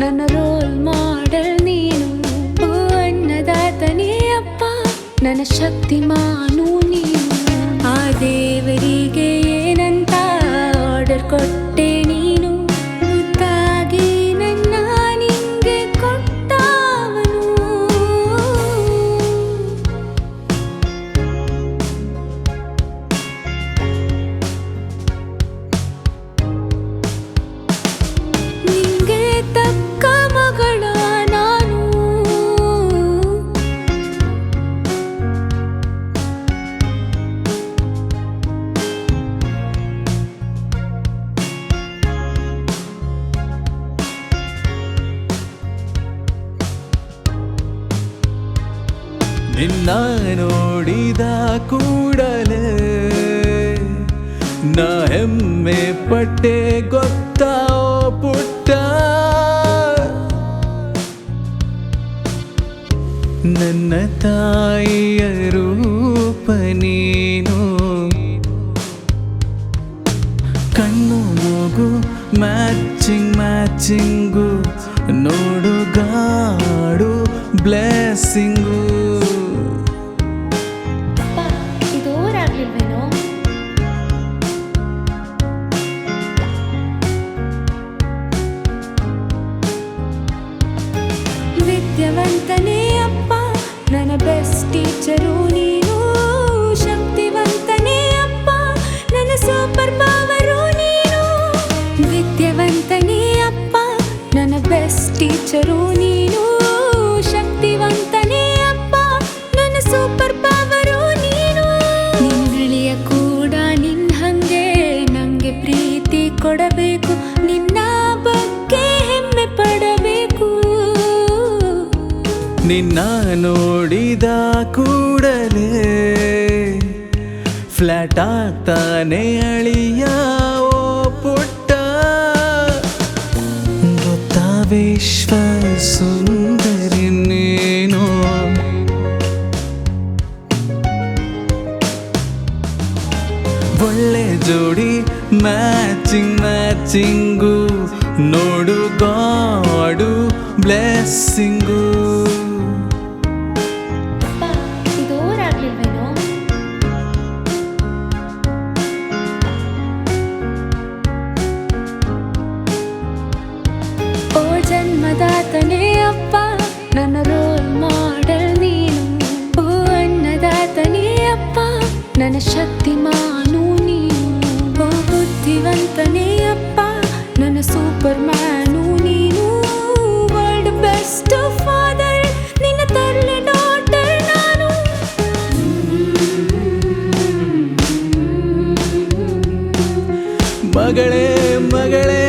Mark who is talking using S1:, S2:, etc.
S1: ನನ್ನ role model ನೀನು. ಓ ಅನ್ನದಾತನೇ ಅಪ್ಪ, ನನ್ನ ಶಕ್ತಿಮಾನು ನೀನು. ಆ ದೇವರಿಗೆ ಏನಂತ ಆರ್ಡರ್ ಕೊಟ್ಟೆ ನೀನು, ಮುದ್ದಾಗಿ ನನ್ನ ನಿಂಗೆ ಕೊಟ್ಟವನು. ನಿಂಗೆ ತಕ್ಕ ಮಗಳ ನಾನು,
S2: ನಿನ್ನ ನೋಡಿದ ಕೂಡಲೇ ನಾ ಹೆಮ್ಮೆ ಪಟ್ಟೆ ಗೊತ್ತಾ ಓ ಪುಟ್ಟ. ನನ್ನ ತಾಯಿಯ ರೂಪ ನೀನು, ಕಣ್ಣು ಮೂಗು ಮ್ಯಾಚಿಂಗು, ನೋಡು ಗಾಡು ಬ್ಲೆಸ್ಸಿಂಗು.
S1: ಅಪ್ಪ ಇದು ಓರಾಗ್ಲಿಲ್ವೇನೋ? ವಿದ್ಯಾವಂತನೇ ಅಪ್ಪ, ನನ್ನ ಬೆಸ್ಟ್ ಟೀಚರು ನೀನು. ಶಕ್ತಿವಂತನೇ ಅಪ್ಪ, ನನ್ನ ಸೂಪರ್ ಪವರು ನೀನು. ವಿದ್ಯಾವಂತನೇ ಅಪ್ಪ, ನನ್ನ ಬೆಸ್ಟ್ ಟೀಚರು ನೀನು. ಶಕ್ತಿವಂತನೇ ಅಪ್ಪ, ನನ್ನ ಸೂಪರ್ ಪವರು ನೀನು. ನಿನ್ನಳಿಯ ಕೂಡ ನಿನ್ನ ಹಂಗೆ ನಂಗೆ ಪ್ರೀತಿ ಕೊಡಬೇಕು, ನಿನ್ನ ಬಗ್ಗೆ ಹೆಮ್ಮೆ ಪಡಬೇಕು.
S2: ನಿನ್ನ ನೋಡಿದ ಕೂಡಲೇ ಫ್ಲಾಟ್ ಆಗ್ತಾನೆ ಅಳಿಯ ಓ ಪುಟ್ಟ. ಗೊತ್ತಾ ವಿಶ್ವ ಸುಂದರಿ ನೀನು, ಒಳ್ಳೆ ಜೋಡಿ ಮ್ಯಾಚಿಂಗು, ನೋಡು ಗಾಡು ಬ್ಲೆಸ್ಸಿಂಗು.
S1: ಅಪ್ಪ ಇದು ಓರಾಗ್ಲಿಲ್ವೇನೋ? ಓ ಜನ್ಮದಾತನೇ ಅಪ್ಪ, ನನ್ನ ರೋಲ್ ಮಾಡೆಲ್ ನೀನು. ಓ ಅನ್ನದಾತನೇ ಅಪ್ಪ, ನನ್ನ ಶಕ್ತಿಮಾನು ನೀನು. ಓ ಬುದ್ಧಿವಂತನೇ ಅಪ್ಪ, ನನ್ನ ಸೂಪರ್ ಮ್ಯಾನು ನೀನು. ವರ್ಲ್ಡ್ ಬೆಸ್ಟ್ ಫಾದರ್, ನಿನ್ನ ತರಲೆ ಡಾಟರ್ ನಾನು.
S2: ಮಗಳೇ ಮಗಳೇ